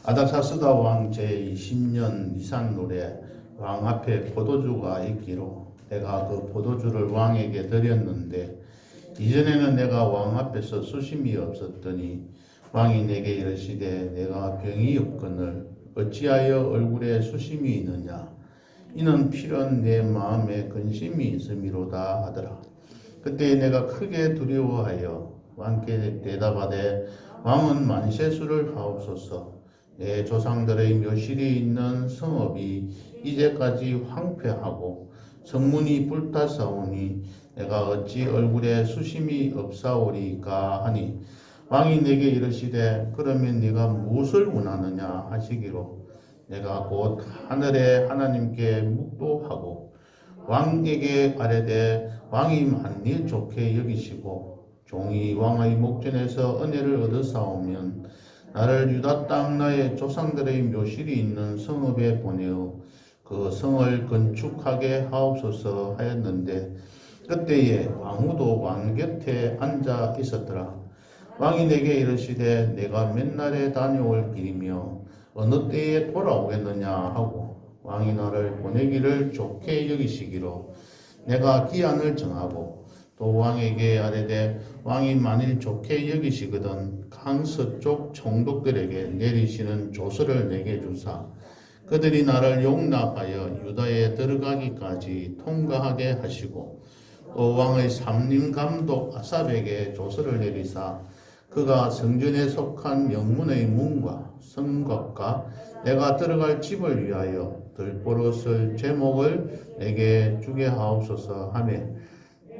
아닥사스다 왕 제20년 니산노래 왕 앞에 포도주가 있기로 내가 그 포도주를 왕에게 드렸는데 이전에는 내가 왕 앞에서 수심이 없었더니 왕이 내게 이르시되 내가 병이 없거늘 어찌하여 얼굴에 수심이 있느냐 이는 필연 내 마음에 근심이 있음이로다 하더라. 그때 내가 크게 두려워하여 왕께 대답하되 왕은 만세수를 하옵소서. 내 조상들의 묘실이 있는 성읍이 이제까지 황폐하고 성문이 불타사오니 내가 어찌 얼굴에 수심이 없사오리까 하니 왕이 내게 이르시되 그러면 네가 무엇을 원하느냐 하시기로 내가 곧 하늘의 하나님께 묵도하고 왕에게 아뢰되 왕이 만일 좋게 여기시고 종이 왕의 목전에서 은혜를 얻어사오면 나를 유다 땅 나의 조상들의 묘실이 있는 성읍에 보내어 그 성을 건축하게 하옵소서 하였는데 그때에 왕후도 왕 곁에 앉아 있었더라. 왕이 내게 이르시되 내가 맨날에 다녀올 길이며 어느 때에 돌아오겠느냐 하고 왕이 나를 보내기를 좋게 여기시기로 내가 기한을 정하고 또 왕에게 아뢰되 왕이 만일 좋게 여기시거든 강 서쪽 총독들에게 내리시는 조서를 내게 주사 그들이 나를 용납하여 유다에 들어가기까지 통과하게 하시고 또 왕의 삼림 감독 아삽에게 조서를 내리사 그가 성전에 속한 영문의 문과 성곽과 내가 들어갈 집을 위하여 들보릇을 제목을 내게 주게 하옵소서 하며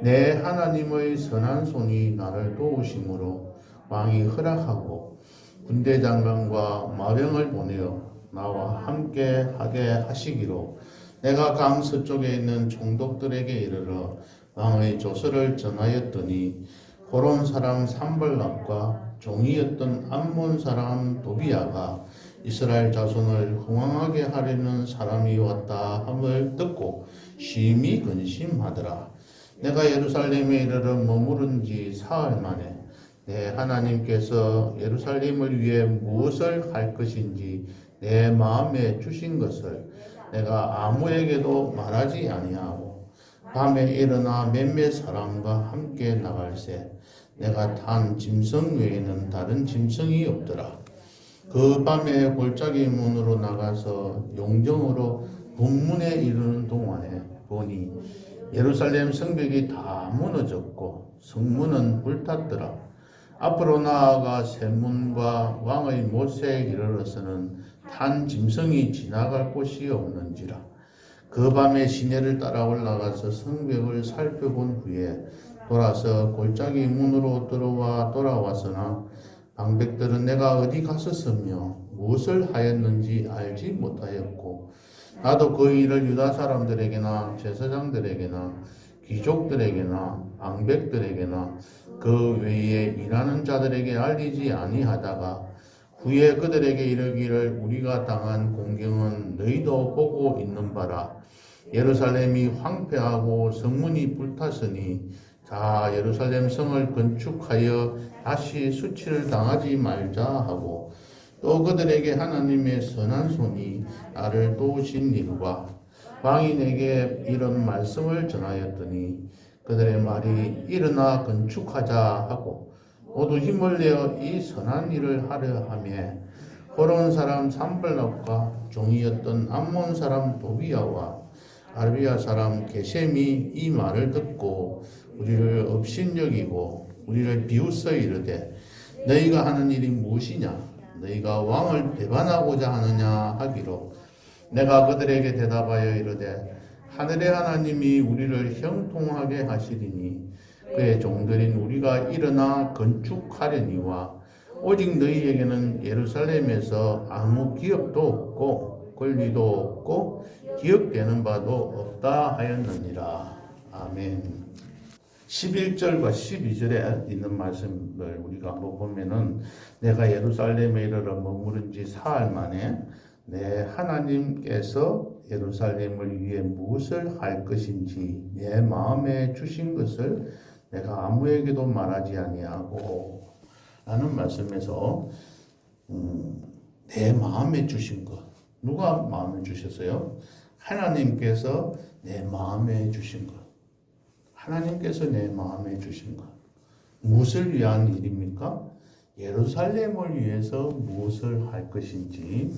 내 하나님의 선한 손이 나를 도우심으로 왕이 허락하고 군대 장관과 마병을 보내어 나와 함께 하게 하시기로 내가 강 서쪽에 있는 총독들에게 이르러 왕의 조서를 전하였더니 호론 사람 산발락과 종이었던 암몬 사람 도비야가 이스라엘 자손을 흥왕하게 하려는 사람이 왔다 함을 듣고 심히 근심하더라. 내가 예루살렘에 이르러 머무른 지 사흘 만에 내 하나님께서 예루살렘을 위해 무엇을 할 것인지 내 마음에 주신 것을 내가 아무에게도 말하지 아니하고 밤에 일어나 몇몇 사람과 함께 나갈새 내가 탄 짐승 외에는 다른 짐승이 없더라. 그 밤에 골짜기 문으로 나가서 용정으로 북문에 이르는 동안에 보니 예루살렘 성벽이 다 무너졌고 성문은 불탔더라. 앞으로 나아가 샘문과 왕의 못에 이르러서는 탄 짐승이 지나갈 곳이 없는지라. 그 밤에 시내를 따라 올라가서 성벽을 살펴본 후에 돌아서 골짜기 문으로 들어와 돌아왔으나 방백들은 내가 어디 갔었으며 무엇을 하였는지 알지 못하였고 나도 그 일을 유다 사람들에게나 제사장들에게나 귀족들에게나 방백들에게나 그 외에 일하는 자들에게 알리지 아니하다가 후에 그들에게 이르기를 우리가 당한 공경은 너희도 보고 있는 바라. 예루살렘이 황폐하고 성문이 불탔으니 자 예루살렘 성을 건축하여 다시 수치를 당하지 말자 하고 또 그들에게 하나님의 선한 손이 나를 도우신 일과 왕이 내게 이런 말씀을 전하였더니 그들의 말이 일어나 건축하자 하고 모두 힘을 내어 이 선한 일을 하려 하며 호론 사람 산발락과 종이었던 암몬 사람 도비야와 아르비아 사람 게셈이 이 말을 듣고 우리를 업신여기고 우리를 비웃어 이르되 너희가 하는 일이 무엇이냐 너희가 왕을 배반하고자 하느냐 하기로 내가 그들에게 대답하여 이르되 하늘의 하나님이 우리를 형통하게 하시리니 그의 종들인 우리가 일어나 건축하려니와 오직 너희에게는 예루살렘에서 아무 기업도 없고 권리도 없고 기억되는 바도 없다 하였느니라. 아멘. 11절과 12절에 있는 말씀을 우리가 한번 보면은 내가 예루살렘에 이르러 머무른 지 사흘 만에 내 하나님께서 예루살렘을 위해 무엇을 할 것인지 내 마음에 주신 것을 내가 아무에게도 말하지 아니하고 라는 말씀에서 내 마음에 주신 것. 누가 마음에 주셨어요? 하나님께서 내 마음에 주신 것. 하나님께서 내 마음에 주신 것. 무엇을 위한 일입니까? 예루살렘을 위해서 무엇을 할 것인지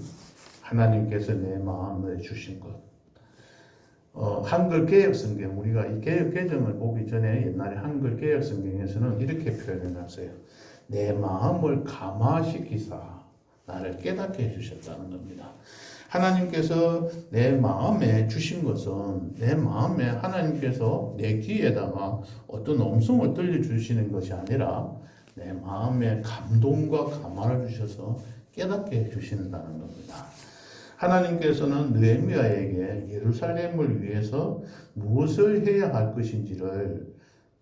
하나님께서 내 마음에 주신 것. 한글 개혁 성경, 우리가 이 개혁 개정을 보기 전에 옛날에 한글 개혁 성경에서는 이렇게 표현해 놨어요. 내 마음을 감화시키사 나를 깨닫게 해주셨다는 겁니다. 하나님께서 내 마음에 주신 것은 내 마음에 하나님께서 내 귀에다가 어떤 음성을 들려주시는 것이 아니라 내 마음에 감동과 감화를 주셔서 깨닫게 해주신다는 겁니다. 하나님께서는 느헤미야에게 예루살렘을 위해서 무엇을 해야 할 것인지를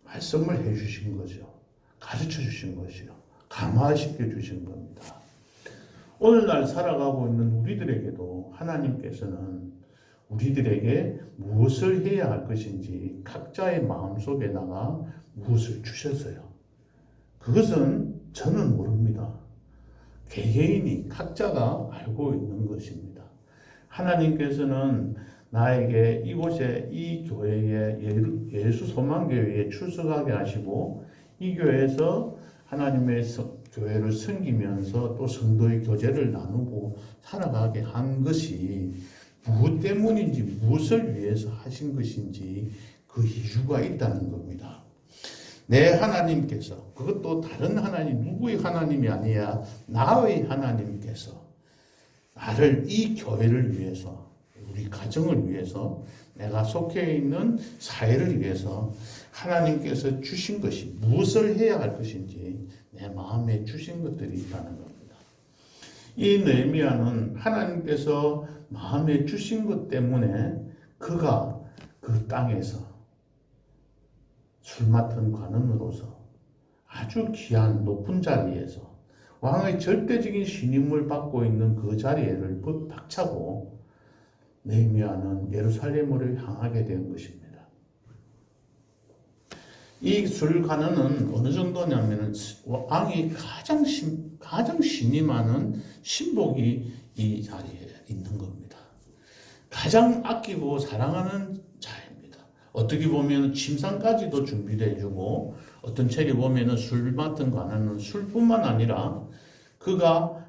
말씀을 해주신 거죠. 가르쳐 주신 것이요. 감화시켜 주신 겁니다. 오늘날 살아가고 있는 우리들에게도 하나님께서는 우리들에게 무엇을 해야 할 것인지 각자의 마음속에다가 무엇을 주셨어요. 그것은 저는 모릅니다. 개개인이 각자가 알고 있는 것입니다. 하나님께서는 나에게 이곳에 이 교회에 예수 소망교회에 출석하게 하시고 이 교회에서 하나님의 교회를 섬기면서 또 성도의 교제를 나누고 살아가게 한 것이 무엇 때문인지 무엇을 위해서 하신 것인지 그 이유가 있다는 겁니다. 내 하나님께서, 그것도 다른 하나님, 누구의 하나님이 아니야 나의 하나님께서 나를 이 교회를 위해서, 우리 가정을 위해서, 내가 속해 있는 사회를 위해서 하나님께서 주신 것이 무엇을 해야 할 것인지 내 마음에 주신 것들이 있다는 겁니다. 이 느헤미야는 하나님께서 마음에 주신 것 때문에 그가 그 땅에서 술 맡은 관원으로서 아주 귀한 높은 자리에서 왕의 절대적인 신임을 받고 있는 그 자리를 박차고 느헤미야는 예루살렘으로 향하게 된 것입니다. 이 술관원은 어느 정도냐면 왕이 가장 신임하는 신복이 이 자리에 있는 겁니다. 가장 아끼고 사랑하는 자입니다. 어떻게 보면 침상까지도 준비되어 해주고 어떤 책에 보면 술 맡은 관원은 술뿐만 아니라 그가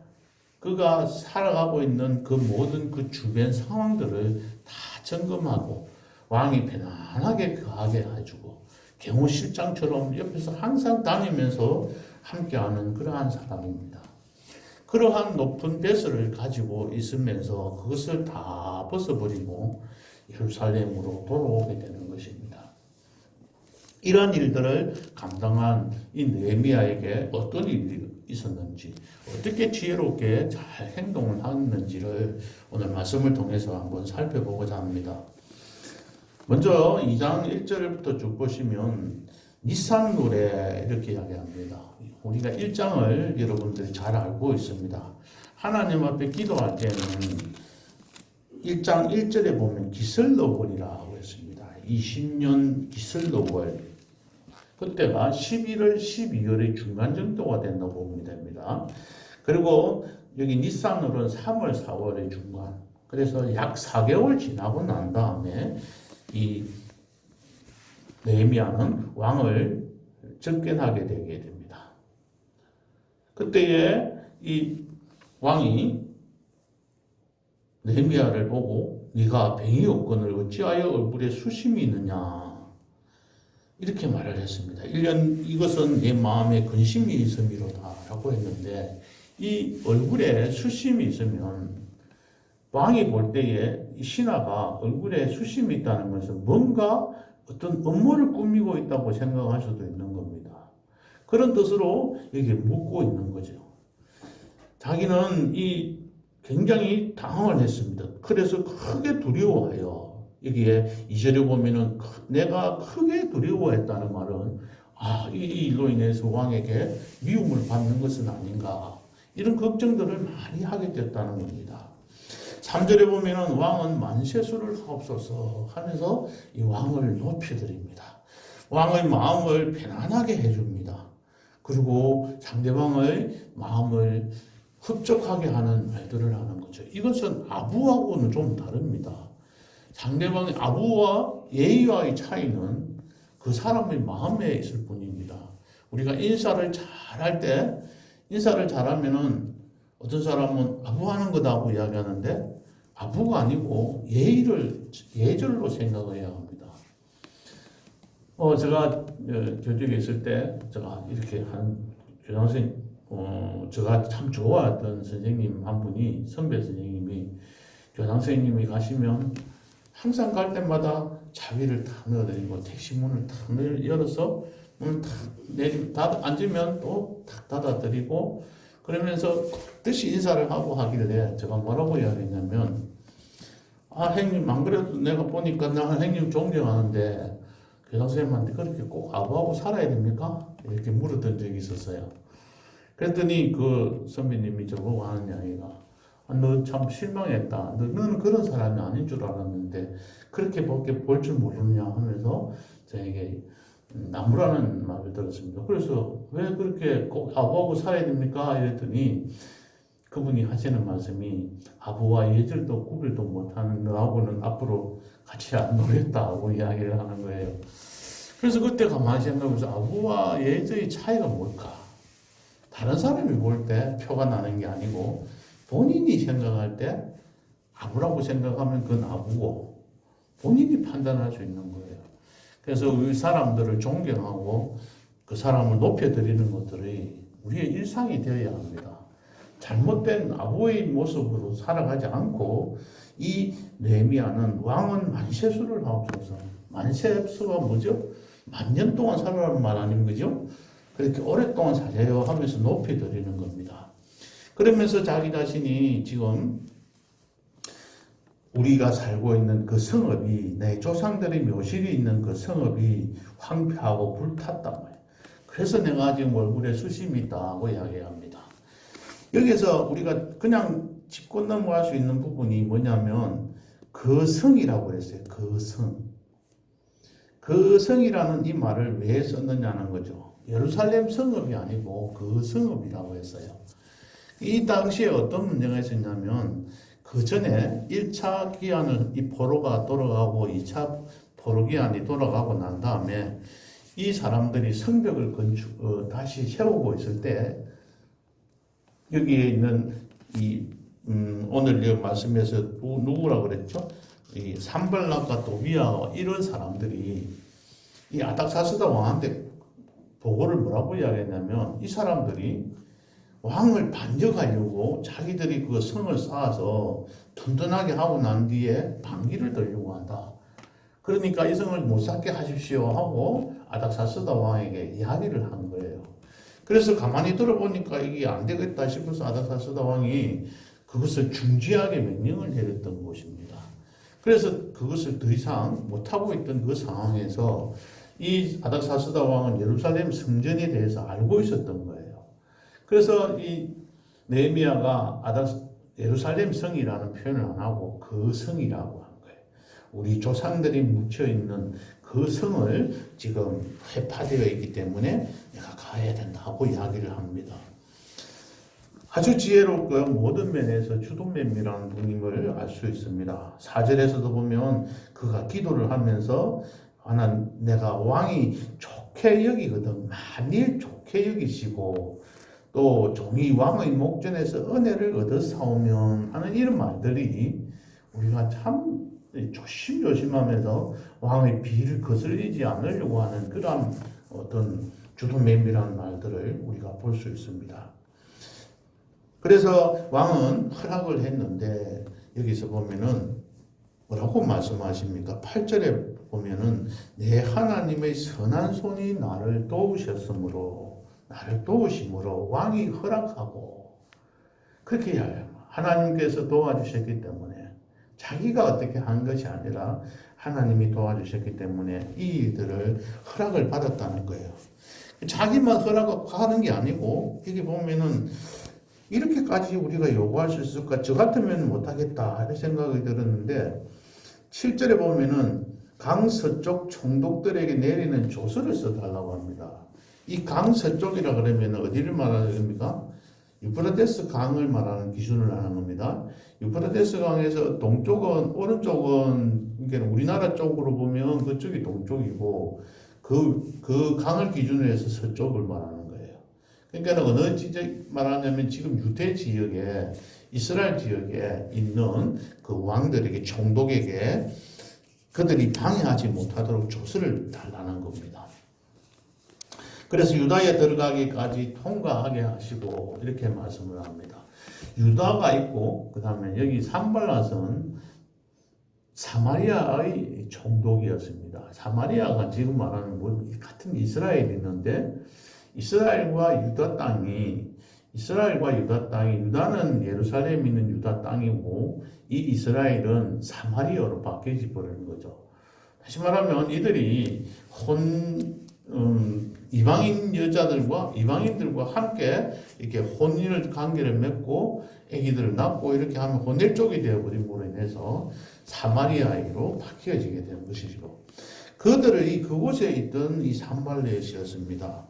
살아가고 있는 그 모든 그 주변 상황들을 다 점검하고 왕이 편안하게 거하게 해주고 경호실장처럼 옆에서 항상 다니면서 함께하는 그러한 사람입니다. 그러한 높은 배설을 가지고 있으면서 그것을 다 벗어버리고 예루살렘으로 돌아오게 되는 것입니다. 이러한 일들을 감당한 이 느헤미야에게 어떤 일이 있었는지, 어떻게 지혜롭게 잘 행동을 하는지를 오늘 말씀을 통해서 한번 살펴보고자 합니다. 먼저 2장 1절부터 쭉 보시면 니산 노래 이렇게 이야기합니다. 우리가 1장을 여러분들이 잘 알고 있습니다. 하나님 앞에 기도할 때는 1장 1절에 보면 기슬로월이라고 했습니다. 20년 기슬로월. 그때가 11월, 12월의 중간 정도가 된다고 보면 됩니다. 그리고 여기 니산월은 3월, 4월의 중간. 그래서 약 4개월 지나고 난 다음에 이 느헤미야는 왕을 접견하게 되게 됩니다. 그때에 이 왕이 느헤미야를 보고 네가 뱅이 없거늘 어찌하여 얼굴에 수심이 있느냐 이렇게 말을 했습니다. 이것은 내 마음에 근심이 있음이로다 라고 했는데 이 얼굴에 수심이 있으면 왕이 볼 때에 이 신하가 얼굴에 수심이 있다는 것은 뭔가 어떤 음모를 꾸미고 있다고 생각할 수도 있는 겁니다. 그런 뜻으로 여기 묻고 있는 거죠. 자기는 굉장히 당황을 했습니다. 그래서 크게 두려워해요. 여기에 2절에 보면은 내가 크게 두려워했다는 말은 이 일로 인해서 왕에게 미움을 받는 것은 아닌가 이런 걱정들을 많이 하게 됐다는 겁니다. 3절에 보면은 왕은 만세수를 하옵소서 하면서 이 왕을 높여드립니다. 왕의 마음을 편안하게 해줍니다. 그리고 상대방의 마음을 흡족하게 하는 말들을 하는 거죠. 이것은 아부하고는 좀 다릅니다. 상대방의 아부와 예의와의 차이는 그 사람의 마음에 있을 뿐입니다. 우리가 인사를 잘할 때, 인사를 잘하면은 어떤 사람은 아부하는 거다고 이야기하는데 아부가 아니고 예절로 생각해야 합니다. 제가 교직에 있을 때 제가 이렇게 한 교장선생님, 제가 참 좋아했던 선생님 한 분이, 선배 선생님이, 교장선생님이 가시면 항상 갈 때마다 차비를 다 넣어드리고 택시 문을 다 열어서 문을 다 앉으면 또 탁 닫아드리고 그러면서 뜻이 인사를 하고 하길래 제가 뭐라고 이야기했냐면, 형님 안 그래도 내가 보니까 나 형님 존경하는데 교장선생님한테 그렇게 꼭 아부하고 살아야 됩니까? 이렇게 물었던 적이 있었어요. 그랬더니 그 선배님이 저보고 하는 이야기가, 너 참 실망했다. 너는 그런 사람이 아닌 줄 알았는데 그렇게밖에 볼 줄 모르느냐 하면서 저에게 나무라는 말을 들었습니다. 그래서 왜 그렇게 꼭 아부하고 살아야 됩니까? 이랬더니 그분이 하시는 말씀이, 아부와 예절도 구별도 못하는 너하고는 앞으로 같이 안 놀겠다고 이야기를 하는 거예요. 그래서 그때 가만히 생각하면서 아부와 예절의 차이가 뭘까? 다른 사람이 볼 때 표가 나는 게 아니고 본인이 생각할 때 아부라고 생각하면 그건 아부고 본인이 판단할 수 있는 거예요. 그래서 우리 사람들을 존경하고 그 사람을 높여드리는 것들이 우리의 일상이 되어야 합니다. 잘못된 아부의 모습으로 살아가지 않고, 이 느헤미야는 왕은 만세수를 하옵소서. 만세수가 뭐죠? 만년 동안 살아라는 말 아닌 거죠? 그렇게 오랫동안 살아요 하면서 높여드리는 겁니다. 그러면서 자기 자신이 지금 우리가 살고 있는 그 성읍이, 내 조상들의 묘실이 있는 그 성읍이 황폐하고 불탔단 말이에요. 그래서 내가 지금 얼굴에 수심이 있다고 이야기합니다. 여기서 우리가 그냥 짚고 넘어갈 수 있는 부분이 뭐냐면 그 성이라고 그랬어요. 그 성. 그 성이라는 이 말을 왜 썼느냐는 거죠. 예루살렘 성읍이 아니고 그 성읍이라고 했어요. 이 당시에 어떤 문제가 있었냐면, 그 전에 1차 기한을 이 포로가 돌아가고 2차 포로 기한이 돌아가고 난 다음에 이 사람들이 성벽을 다시 세우고 있을 때, 여기에 있는 오늘 말씀에서 누구라고 그랬죠? 이 산발락과 도비아 이런 사람들이 이 아닥사스다 왕한테 보고를 뭐라고 이야기했냐면, 이 사람들이 왕을 반격하려고 자기들이 그 성을 쌓아서 튼튼하게 하고 난 뒤에 반기를 들려고 한다. 그러니까 이 성을 못 쌓게 하십시오 하고 아닥사스다 왕에게 이야기를 한 거예요. 그래서 가만히 들어보니까 이게 안 되겠다 싶어서 아닥사스다 왕이 그것을 중지하게 명령을 내렸던 것입니다. 그래서 그것을 더 이상 못하고 있던 그 상황에서 이 아닥사스다 왕은 예루살렘 성전에 대해서 알고 있었던 거예요. 그래서 이 느헤미야가 예루살렘 성이라는 표현을 안 하고 그 성이라고 한 거예요. 우리 조상들이 묻혀 있는 그 성을 지금 회파되어 있기 때문에 내가 가야 된다고 이야기를 합니다. 아주 지혜롭고 모든 면에서 주동맨이라는 분임을 알 수 있습니다. 4절에서도 보면 그가 기도를 하면서 내가 왕이 좋게 여기거든, 만일 좋게 여기시고 또 종이 왕의 목전에서 은혜를 얻어사오면 하는 이런 말들이 우리가 참 조심조심하면서 왕의 비를 거슬리지 않으려고 하는 그런 어떤 주도매미라는 말들을 우리가 볼 수 있습니다. 그래서 왕은 허락을 했는데 여기서 보면은 뭐라고 말씀하십니까? 8절에 보면은 내 하나님의 선한 손이 나를 도우심으로 왕이 허락하고, 그렇게 해야 하나님께서 도와주셨기 때문에, 자기가 어떻게 한 것이 아니라 하나님이 도와주셨기 때문에 이 일들을 허락을 받았다는 거예요. 자기만 허락하는 게 아니고, 여기 보면은 이렇게까지 우리가 요구할 수 있을까? 저 같으면 못하겠다 이런 생각이 들었는데, 7절에 보면은 강 서쪽 총독들에게 내리는 조서를 써달라고 합니다. 이 강 서쪽이라 그러면 어디를 말하는 겁니까? 유프라테스 강을 말하는 기준을 하는 겁니다. 유프라테스 강에서 동쪽은 오른쪽은 그러니까 우리나라 쪽으로 보면 그쪽이 동쪽이고 그 강을 기준으로 해서 서쪽을 말하는 거예요. 그러니까 어느 지역 말하냐면 지금 유대 지역에 이스라엘 지역에 있는 그 왕들에게 총독에게 그들이 방해하지 못하도록 조서를 달라는 겁니다. 그래서 유다에 들어가기까지 통과하게 하시고 이렇게 말씀을 합니다. 유다가 있고 그 다음에 여기 산발랏은 사마리아의 총독이었습니다. 사마리아가 지금 말하는 뭐 같은 이스라엘이 있는데 이스라엘과 유다 땅이 유다는 예루살렘에 있는 유다 땅이고 이 이스라엘은 사마리아로 바뀌어지 버리는 거죠. 다시 말하면 이들이 이방인 여자들과 이방인들과 함께 이렇게 혼인을 관계를 맺고 아기들을 낳고 이렇게 하면 혼혈 쪽이 되어버림으로 인해서 사마리아로 바뀌어지게 된 것이죠. 그들이 그곳에 있던 이 산발렛이었습니다.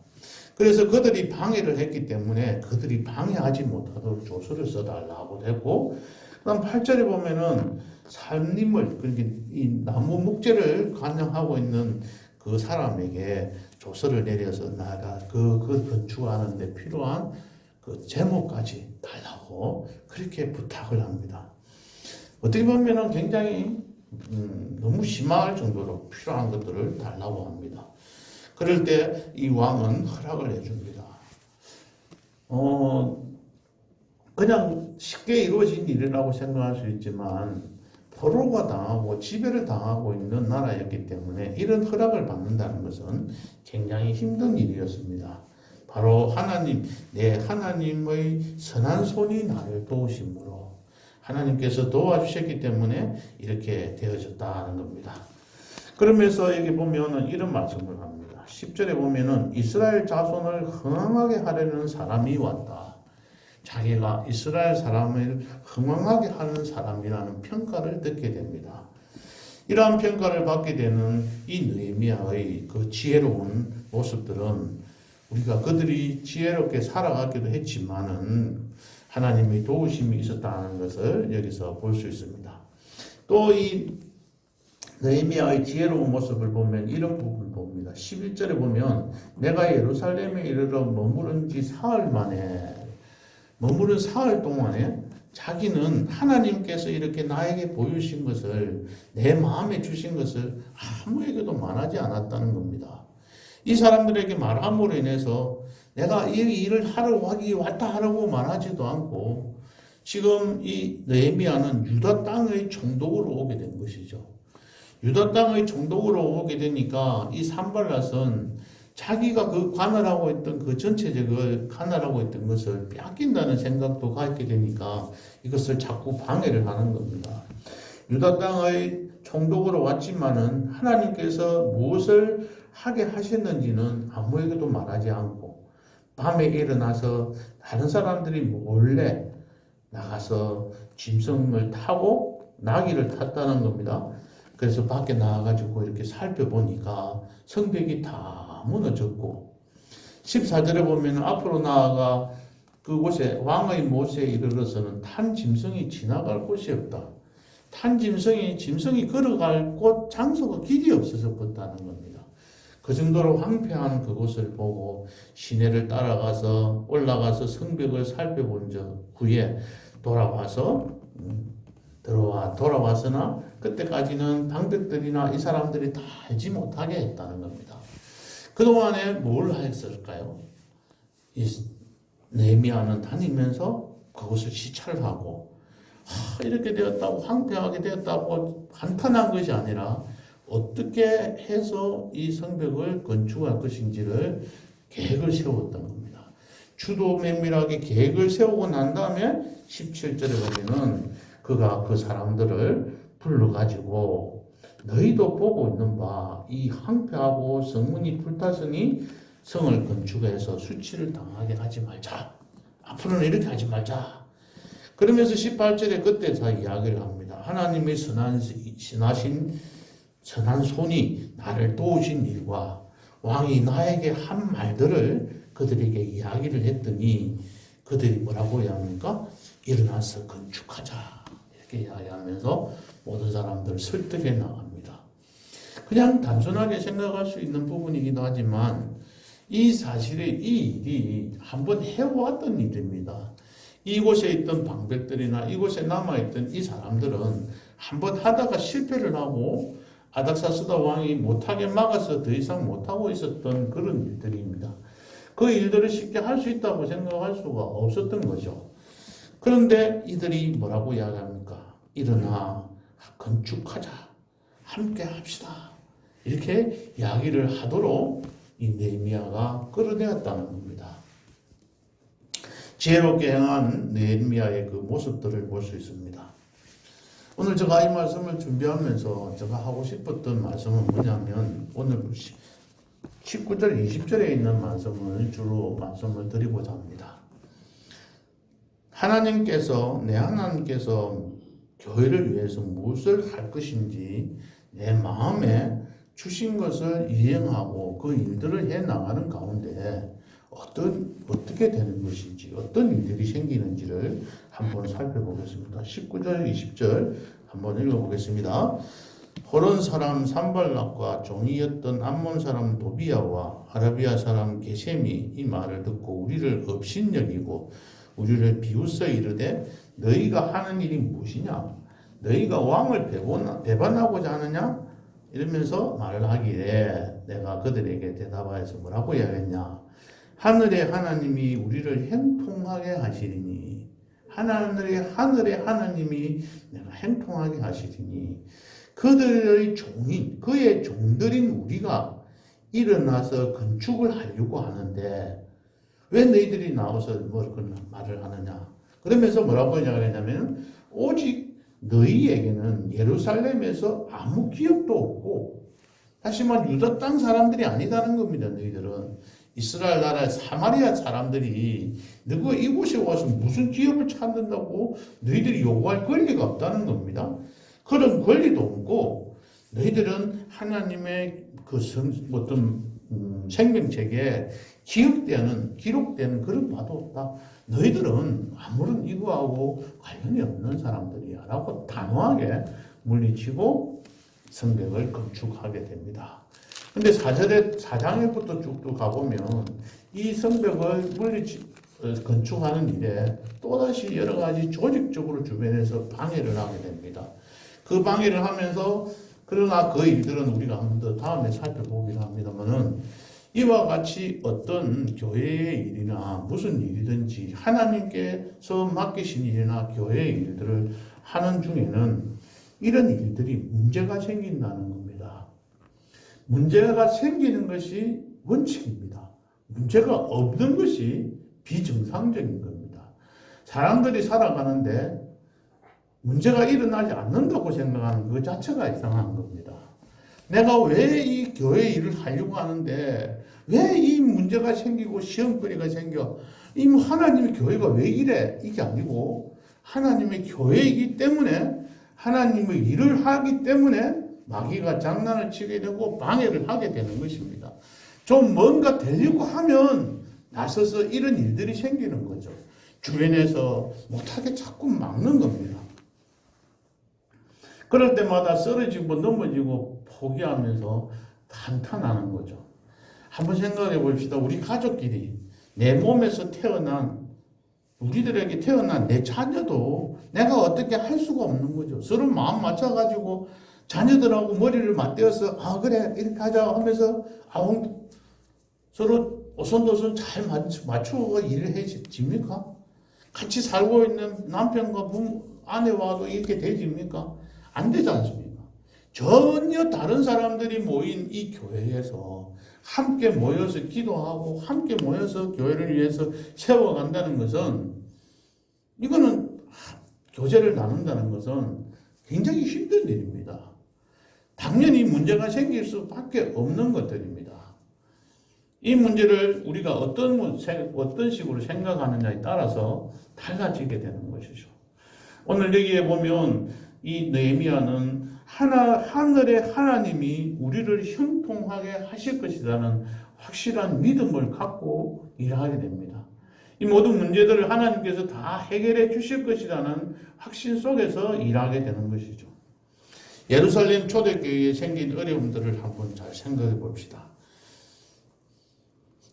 그래서 그들이 방해를 했기 때문에 그들이 방해하지 못하도록 조서를 써달라고 되고, 그다음 8절에 보면은 살림을 그러니까 이 나무 목재를 관장하고 있는 그 사람에게 조서를 내려서 나가 그 건축하는 데 필요한 그 제목까지 달라고 그렇게 부탁을 합니다. 어떻게 보면은 굉장히 너무 심할 정도로 필요한 것들을 달라고 합니다. 그럴 때 이 왕은 허락을 해줍니다. 그냥 쉽게 이루어진 일이라고 생각할 수 있지만 포로가 당하고 지배를 당하고 있는 나라였기 때문에 이런 허락을 받는다는 것은 굉장히 힘든 일이었습니다. 바로 하나님의 선한 손이 나를 도우심으로 하나님께서 도와주셨기 때문에 이렇게 되어졌다는 겁니다. 그러면서 여기 보면은 이런 말씀을 합니다. 10절에 보면은 이스라엘 자손을 흥왕하게 하려는 사람이 왔다. 자기가 이스라엘 사람을 흥왕하게 하는 사람이라는 평가를 듣게 됩니다. 이러한 평가를 받게 되는 이 느헤미야의 그 지혜로운 모습들은 우리가 그들이 지혜롭게 살아가기도 했지만은 하나님의 도우심이 있었다는 것을 여기서 볼 수 있습니다. 또 이 느헤미야의 지혜로운 모습을 보면 이런 부분을 봅니다. 11절에 보면 내가 예루살렘에 이르러 머무른 지 사흘 동안에 자기는 하나님께서 이렇게 나에게 보여주신 것을 내 마음에 주신 것을 아무에게도 말하지 않았다는 겁니다. 이 사람들에게 말함으로 인해서 내가 이 일을 왔다 하라고 말하지도 않고 지금 이 느헤미야는 유다 땅의 총독으로 오게 된 것이죠. 유다 땅의 총독으로 오게 되니까 이 산발랏은 자기가 그 관할하고 있던 그 전체적을 관할하고 있던 것을 뺏긴다는 생각도 갖게 되니까 이것을 자꾸 방해를 하는 겁니다. 유다 땅의 총독으로 왔지만은 하나님께서 무엇을 하게 하셨는지는 아무에게도 말하지 않고 밤에 일어나서 다른 사람들이 몰래 나가서 짐승을 타고 나귀를 탔다는 겁니다. 그래서 밖에 나가가지고 이렇게 살펴보니까 성벽이 다 무너졌고 14절에 보면 앞으로 나아가 그곳에 왕의 못에 이르러서는 탄 짐승이 지나갈 곳이 없다. 짐승이 걸어갈 곳 장소가 길이 없어서 버다는 겁니다. 그 정도로 황폐한 그곳을 보고 시내를 따라가서 올라가서 성벽을 살펴본 후에 돌아왔으나 그때까지는 방백들이나 이 사람들이 다 알지 못하게 했다는 겁니다. 그동안에 뭘 했을까요? 이 느헤미야는 다니면서 그것을 시찰을 하고 이렇게 되었다고 황폐하게 되었다고 한탄한 것이 아니라 어떻게 해서 이 성벽을 건축할 것인지를 계획을 세웠던 겁니다. 주도 면밀하게 계획을 세우고 난 다음에 17절에 보면은 그가 그 사람들을 불러가지고 너희도 보고 있는 바 이 황폐하고 성문이 불탔으니 성을 건축해서 수치를 당하게 하지 말자. 앞으로는 이렇게 하지 말자. 그러면서 18절에 그때서 이야기를 합니다. 하나님의 선한 손이 나를 도우신 일과 왕이 나에게 한 말들을 그들에게 이야기를 했더니 그들이 뭐라고 이야기합니까? 일어나서 건축하자. 이렇게 이야기하면서 모든 사람들을 설득해 나갑니다. 그냥 단순하게 생각할 수 있는 부분이기도 하지만 이 사실이 이 일이 한번 해왔던 일입니다. 이곳에 있던 방백들이나 이곳에 남아있던 이 사람들은 한번 하다가 실패를 하고 아닥사스다 왕이 못하게 막아서 더 이상 못하고 있었던 그런 일들입니다. 그 일들을 쉽게 할 수 있다고 생각할 수가 없었던 거죠. 그런데 이들이 뭐라고 이야기합니까? 일어나 건축하자. 함께 합시다. 이렇게 이야기를 하도록 이 느헤미야가 끌어내었다는 겁니다. 지혜롭게 행한 느헤미야의 그 모습들을 볼 수 있습니다. 오늘 제가 이 말씀을 준비하면서 제가 하고 싶었던 말씀은 뭐냐면 오늘 19절, 20절에 있는 말씀을 주로 말씀을 드리고자 합니다. 내 하나님께서 교회를 위해서 무엇을 할 것인지 내 마음에 주신 것을 이행하고 그 일들을 해 나가는 가운데 어떻게 되는 것인지, 어떤 일들이 생기는지를 한번 살펴보겠습니다. 19절, 20절 한번 읽어보겠습니다. 호론 사람 산발락과 종이었던 암몬 사람 도비야와 아라비아 사람 게셈이 이 말을 듣고 우리를 업신여기고 우리를 비웃어 이르되 너희가 하는 일이 무엇이냐? 너희가 왕을 배반하고자 하느냐? 이러면서 말을 하기에 내가 그들에게 대답하여서 뭐라고 이야기했냐? 하늘의 하나님이 우리를 형통하게 하시리니 하늘의 하나님이 내가 형통하게 하시리니 그들의 종인 그의 종들인 우리가 일어나서 건축을 하려고 하는데 왜 너희들이 나와서 말을 하느냐? 그러면서 뭐라고 이야기하냐면 오직 너희에게는 예루살렘에서 아무 기업도 없고 다시 말해 유다 땅 사람들이 아니다는 겁니다. 너희들은 이스라엘 나라의 사마리아 사람들이 너희가 이곳에 와서 무슨 기업을 찾는다고 너희들이 요구할 권리가 없다는 겁니다. 그런 권리도 없고 너희들은 하나님의 그 생명책에 기록되는 그런 바도 없다. 너희들은 아무런 이거하고 관련이 없는 사람들이야 라고 단호하게 물리치고 성벽을 건축하게 됩니다. 근데 4장에부터 쭉쭉 가보면 이 성벽을 건축하는 일에 또다시 여러 가지 조직적으로 주변에서 방해를 하게 됩니다. 그 방해를 하면서 그러나 그 일들은 우리가 한 번 더 다음에 살펴보기로 합니다만은 이와 같이 어떤 교회의 일이나 무슨 일이든지 하나님께서 맡기신 일이나 교회의 일들을 하는 중에는 이런 일들이 문제가 생긴다는 겁니다. 문제가 생기는 것이 원칙입니다. 문제가 없는 것이 비정상적인 겁니다. 사람들이 살아가는데 문제가 일어나지 않는다고 생각하는 그 자체가 이상한 겁니다. 내가 왜 이 교회 일을 하려고 하는데 왜 이 문제가 생기고 시험거리가 생겨? 이 하나님의 교회가 왜 이래? 이게 아니고 하나님의 교회이기 때문에 하나님의 일을 하기 때문에 마귀가 장난을 치게 되고 방해를 하게 되는 것입니다. 좀 뭔가 되려고 하면 나서서 이런 일들이 생기는 거죠. 주변에서 못하게 자꾸 막는 겁니다. 그럴 때마다 쓰러지고 넘어지고 포기하면서 한탄하는 거죠. 한번 생각해 봅시다. 우리 가족끼리 내 몸에서 우리들에게 태어난 내 자녀도 내가 어떻게 할 수가 없는 거죠. 서로 마음 맞춰가지고 자녀들하고 머리를 맞대어서 그래 이렇게 하자 하면서 서로 오손도손 잘 맞추고 일을 해집니까? 같이 살고 있는 남편과 아내와도 이렇게 되집니까? 안 되지 않습니까? 전혀 다른 사람들이 모인 이 교회에서 함께 모여서 기도하고 함께 모여서 교회를 위해서 세워간다는 것은 이거는 교제를 나눈다는 것은 굉장히 힘든 일입니다. 당연히 문제가 생길 수밖에 없는 것들입니다. 이 문제를 우리가 어떤 식으로 생각하느냐에 따라서 달라지게 되는 것이죠. 오늘 여기에 보면 이 느헤미야는 하늘의 하나님이 우리를 형통하게 하실 것이라는 확실한 믿음을 갖고 일하게 됩니다. 이 모든 문제들을 하나님께서 다 해결해 주실 것이라는 확신 속에서 일하게 되는 것이죠. 예루살렘 초대교회에 생긴 어려움들을 한번 잘 생각해 봅시다.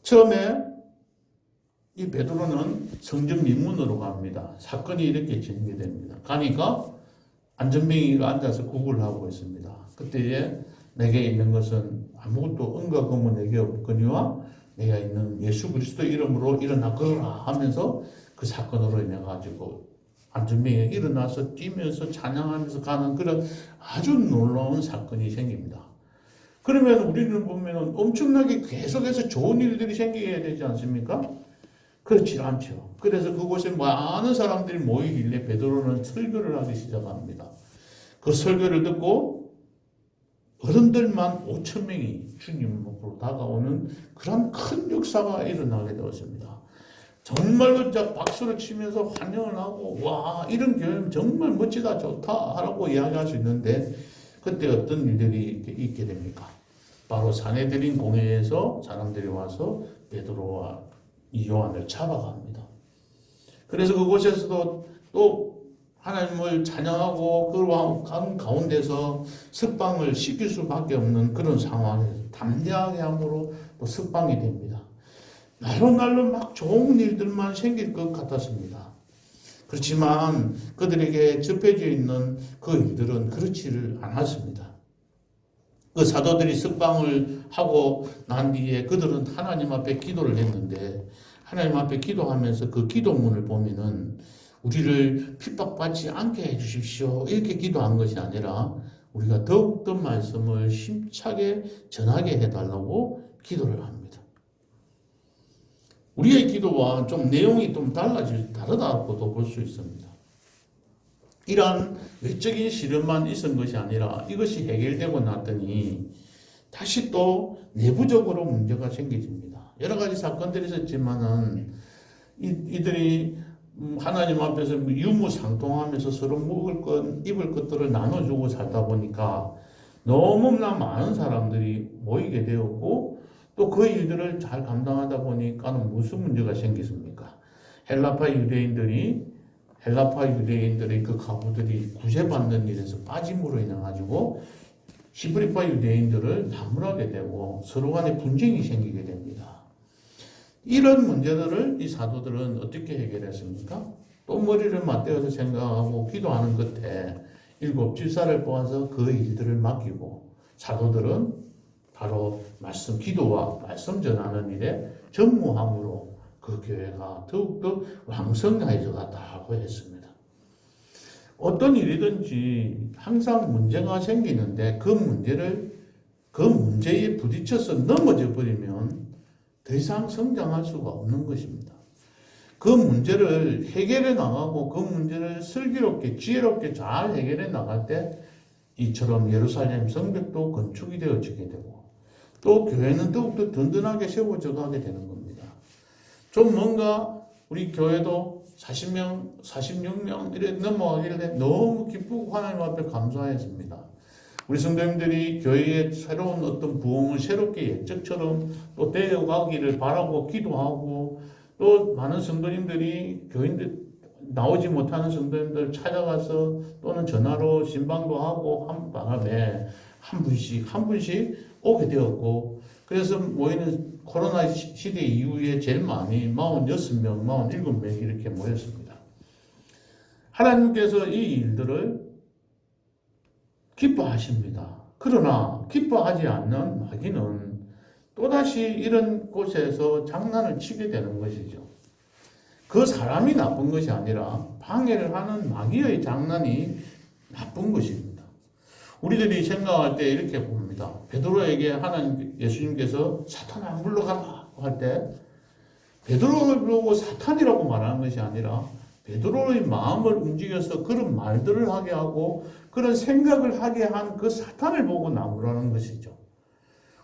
처음에 이 베드로는 성전 민문으로 갑니다. 사건이 이렇게 전개됩니다. 가니까 안전뱅이가 앉아서 구걸을 하고 있습니다. 그때에 내게 있는 것은 아무것도 은과 금은 내게 없거니와 내가 있는 예수 그리스도 이름으로 일어나 걸어라 하면서 그 사건으로 인해 가지고 안전뱅이가 일어나서 뛰면서 찬양하면서 가는 그런 아주 놀라운 사건이 생깁니다. 그러면 우리는 보면 엄청나게 계속해서 좋은 일들이 생기게 되지 않습니까? 그렇지 않죠. 그래서 그곳에 많은 사람들이 모이길래 베드로는 설교를 하기 시작합니다. 그 설교를 듣고 어른들만 5천 명이 주님 앞으로 다가오는 그런 큰 역사가 일어나게 되었습니다. 정말로 박수를 치면서 환영을 하고 와 이런 교회는 정말 멋지다 좋다 하라고 이야기할 수 있는데 그때 어떤 일들이 있게 됩니까? 바로 사내들인 공회에서 사람들이 와서 베드로와 요한을 잡아갑니다. 그래서 그곳에서도 또 하나님을 찬양하고 그 가운데서 석방을 시킬 수밖에 없는 그런 상황에서 담대하게 함으로 또 석방이 됩니다. 날로 막 좋은 일들만 생길 것 같았습니다. 그렇지만 그들에게 접해져 있는 그 일들은 그렇지를 않았습니다. 그 사도들이 석방을 하고 난 뒤에 그들은 하나님 앞에 기도를 했는데 하나님 앞에 기도하면서 그 기도문을 보면은 우리를 핍박받지 않게 해주십시오 이렇게 기도한 것이 아니라 우리가 더욱더 말씀을 힘차게 전하게 해달라고 기도를 합니다. 우리의 기도와 좀 내용이 좀 다르다고도 볼 수 있습니다. 이러한 외적인 시련만 있은 것이 아니라 이것이 해결되고 났더니 다시 또 내부적으로 문제가 생겨집니다. 여러 가지 사건들이 있었지만은 이들이 하나님 앞에서 유무상통하면서 서로 먹을 것, 입을 것들을 나눠주고 살다 보니까 너무나 많은 사람들이 모이게 되었고 또 그 일들을 잘 감당하다 보니까는 무슨 문제가 생겼습니까? 헬라파 유대인들의 그 가부들이 구제받는 일에서 빠짐으로 인해 가지고 히브리파 유대인들을 나무라게 되고 서로 간에 분쟁이 생기게 됩니다. 이런 문제들을 이 사도들은 어떻게 해결했습니까? 또 머리를 맞대어서 생각하고 기도하는 끝에 7 집사를 뽑아서 그 일들을 맡기고 사도들은 바로 말씀 기도와 말씀 전하는 일에 전무함으로 그 교회가 더욱더 왕성해져 갔다고 했습니다. 어떤 일이든지 항상 문제가 생기는데 그 문제에 부딪혀서 넘어져 버리면 더 이상 성장할 수가 없는 것입니다. 그 문제를 해결해 나가고 그 문제를 슬기롭게 지혜롭게 잘 해결해 나갈 때 이처럼 예루살렘 성벽도 건축이 되어지게 되고 또 교회는 더욱더 든든하게 세워져 가게 되는 겁니다. 좀 뭔가 우리 교회도 40명, 46명 이래 넘어가길래 너무 기쁘고 하나님 앞에 감사했습니다. 우리 성도님들이 교회의 새로운 어떤 부흥을 새롭게 예적처럼 또 되어가기를 바라고 기도하고 또 많은 성도님들이 교인들 나오지 못하는 성도님들 찾아가서 또는 전화로 신방도 하고 한 바람에 한 분씩 오게 되었고 그래서 모이는 코로나 시대 이후에 제일 많이 46명, 47명 이렇게 모였습니다. 하나님께서 이 일들을 기뻐하십니다. 그러나 기뻐하지 않는 마귀는 또다시 이런 곳에서 장난을 치게 되는 것이죠. 그 사람이 나쁜 것이 아니라 방해를 하는 마귀의 장난이 나쁜 것입니다. 우리들이 생각할 때 이렇게 봅니다. 베드로에게 예수님께서 사탄아 물러가라 할 때 베드로를 보고 사탄이라고 말하는 것이 아니라 베드로의 마음을 움직여서 그런 말들을 하게 하고 그런 생각을 하게 한 그 사탄을 보고 나무라는 것이죠.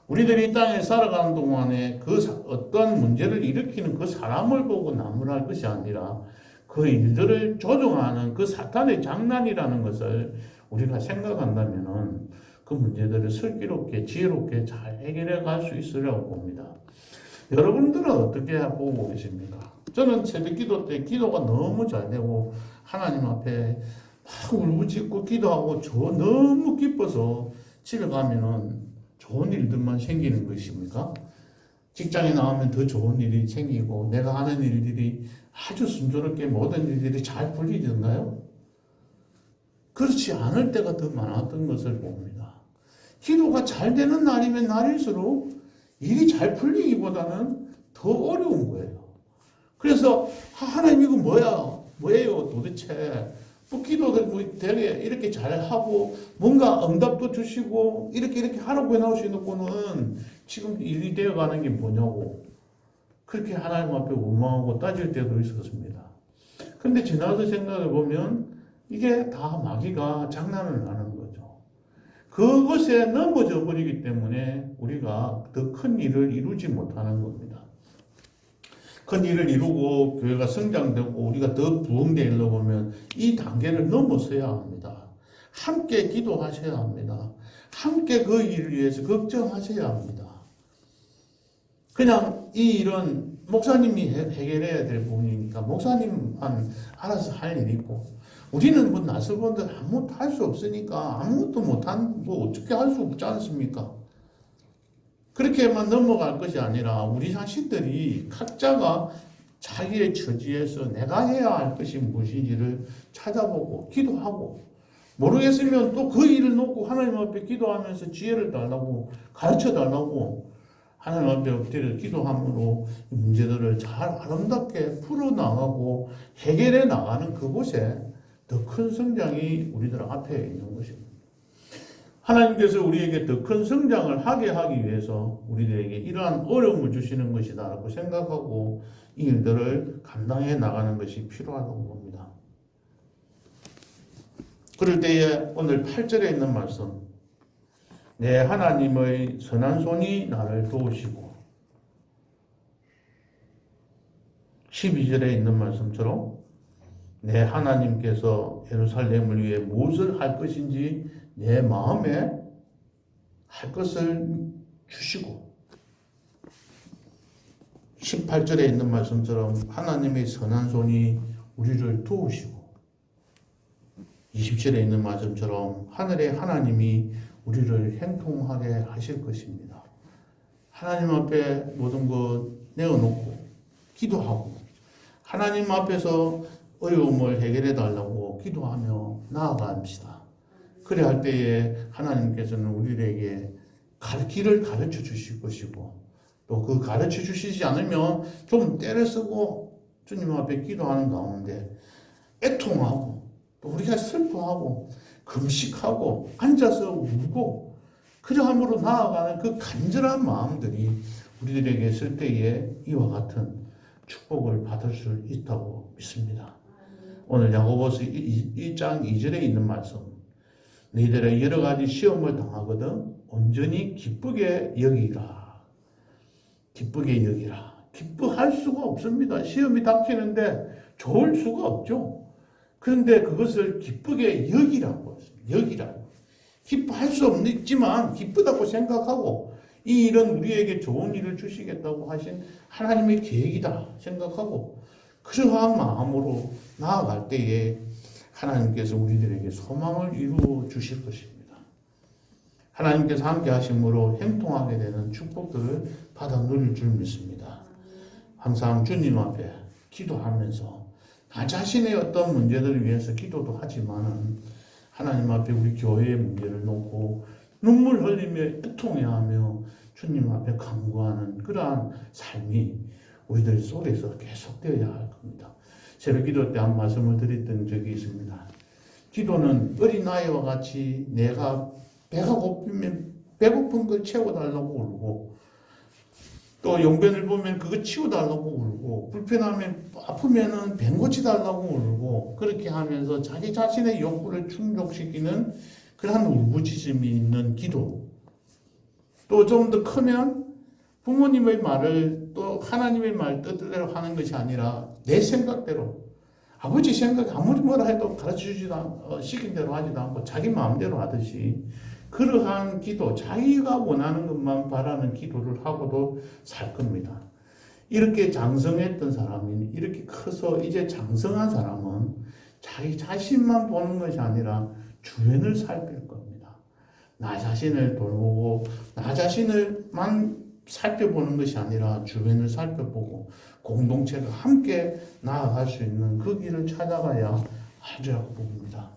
우리들이 이 땅에 살아가는 동안에 그 어떤 문제를 일으키는 그 사람을 보고 나무랄 것이 아니라 그 일들을 조종하는 그 사탄의 장난이라는 것을 우리가 생각한다면은 그 문제들을 슬기롭게 지혜롭게 잘 해결해 갈 수 있으려고 봅니다. 여러분들은 어떻게 보고 계십니까? 저는 새벽 기도 때 기도가 너무 잘 되고 하나님 앞에 막 울부짖고 기도하고 너무 기뻐서 집에 가면은 좋은 일들만 생기는 것입니까? 직장에 나오면 더 좋은 일이 생기고 내가 하는 일들이 아주 순조롭게 모든 일들이 잘 풀리던가요? 그렇지 않을 때가 더 많았던 것을 봅니다. 기도가 잘 되는 날이면 날일수록 일이 잘 풀리기보다는 더 어려운 거예요. 그래서 하나님 이거 뭐예요 도대체? 뭐 기도를 뭐 되게 이렇게 잘하고 뭔가 응답도 주시고 이렇게 하라고 해놓으시놓고는 지금 일이 되어가는 게 뭐냐고 그렇게 하나님 앞에 원망하고 따질 때도 있었습니다. 근데 지나서 생각해 보면 이게 다 마귀가 장난을 하는 거죠. 그것에 넘어져 버리기 때문에 우리가 더 큰 일을 이루지 못하는 겁니다. 큰 일을 이루고 교회가 성장되고 우리가 더 부흥되려고 하면 이 단계를 넘어서야 합니다. 함께 기도하셔야 합니다. 함께 그 일을 위해서 걱정하셔야 합니다. 그냥 이 일은 목사님이 해결해야 될 부분이니까 목사님만 알아서 할 일이고 우리는 뭐 나설분들 아무것도 할 수 없으니까 아무것도 못한 뭐 어떻게 할 수 없지 않습니까? 그렇게만 넘어갈 것이 아니라 우리 자신들이 각자가 자기의 처지에서 내가 해야 할 것이 무엇인지를 찾아보고 기도하고 모르겠으면 또 그 일을 놓고 하나님 앞에 기도하면서 지혜를 달라고 가르쳐 달라고 하나님 앞에 엎드려 기도함으로 문제들을 잘 아름답게 풀어나가고 해결해 나가는 그곳에 더 큰 성장이 우리들 앞에 있는 것입니다. 하나님께서 우리에게 더 큰 성장을 하게 하기 위해서 우리들에게 이러한 어려움을 주시는 것이다라고 생각하고 이 일들을 감당해 나가는 것이 필요하다고 봅니다. 그럴 때에 오늘 8절에 있는 말씀 내 하나님의 선한 손이 나를 도우시고 12절에 있는 말씀처럼 내 하나님께서 예루살렘을 위해 무엇을 할 것인지 내 마음에 할 것을 주시고 18절에 있는 말씀처럼 하나님의 선한 손이 우리를 도우시고 20절에 있는 말씀처럼 하늘의 하나님이 우리를 행통하게 하실 것입니다. 하나님 앞에 모든 것 내어놓고 기도하고 하나님 앞에서 어려움을 해결해 달라고 기도하며 나아갑시다. 그래 할 때에 하나님께서는 우리에게 길을 가르쳐 주실 것이고 또 그 가르쳐 주시지 않으면 좀 때려 쓰고 주님 앞에 기도하는 가운데 애통하고 또 우리가 슬퍼하고 금식하고 앉아서 울고 그러함으로 나아가는 그 간절한 마음들이 우리들에게 있을 때에 이와 같은 축복을 받을 수 있다고 믿습니다. 오늘 야고보서 1장 2절에 있는 말씀 너희들의 여러 가지 시험을 당하거든 온전히 기쁘게 여기라. 기쁘게 여기라. 기뻐할 수가 없습니다. 시험이 닥치는데 좋을 수가 없죠. 그런데 그것을 기쁘게 여기라고 했습니다. 여기라고. 기뻐할 수 없지만 기쁘다고 생각하고 이 일은 우리에게 좋은 일을 주시겠다고 하신 하나님의 계획이다 생각하고 그러한 마음으로 나아갈 때에 하나님께서 우리들에게 소망을 이루어 주실 것입니다. 하나님께서 함께 하심으로 형통하게 되는 축복들을 받아 누릴 줄 믿습니다. 항상 주님 앞에 기도하면서 나 자신의 어떤 문제들을 위해서 기도도 하지만은 하나님 앞에 우리 교회의 문제를 놓고 눈물 흘리며 애통해하며 주님 앞에 간구하는 그러한 삶이 우리들 속에서 계속되어야 할 겁니다. 새벽 기도 때 한 말씀을 드렸던 적이 있습니다. 기도는 어린아이와 같이 내가 배가 고프면 배고픈 걸 채워달라고 울고 또 용변을 보면 그거 치워달라고 울고 불편하면 아프면은 뱀 고치달라고 울고 그렇게 하면서 자기 자신의 욕구를 충족시키는 그러한 울부짖음이 있는 기도 또 좀 더 크면 부모님의 말을 또 하나님의 말 뜻대로 하는 것이 아니라 내 생각대로 아버지 생각 아무리 뭐라 해도 가르쳐주지도 시킨 대로 하지도 않고 자기 마음대로 하듯이 그러한 기도 자기가 원하는 것만 바라는 기도를 하고도 살 겁니다. 이렇게 장성했던 사람이 이렇게 커서 이제 장성한 사람은 자기 자신만 보는 것이 아니라 주변을 살필 겁니다. 나 자신을 돌보고 나 자신을만 살펴보는 것이 아니라 주변을 살펴보고 공동체가 함께 나아갈 수 있는 그 길을 찾아가야 하리라고 봅니다.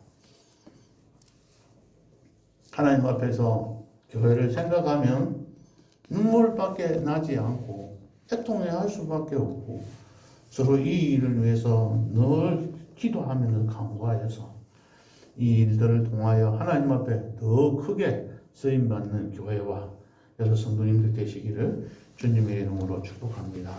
하나님 앞에서 교회를 생각하면 눈물밖에 나지 않고 애통해야 할 수밖에 없고 서로 이 일을 위해서 늘 기도하면서 간구하여서 이 일들을 통하여 하나님 앞에 더 크게 쓰임받는 교회와 여러 성도님들 되시기를 주님의 이름으로 축복합니다.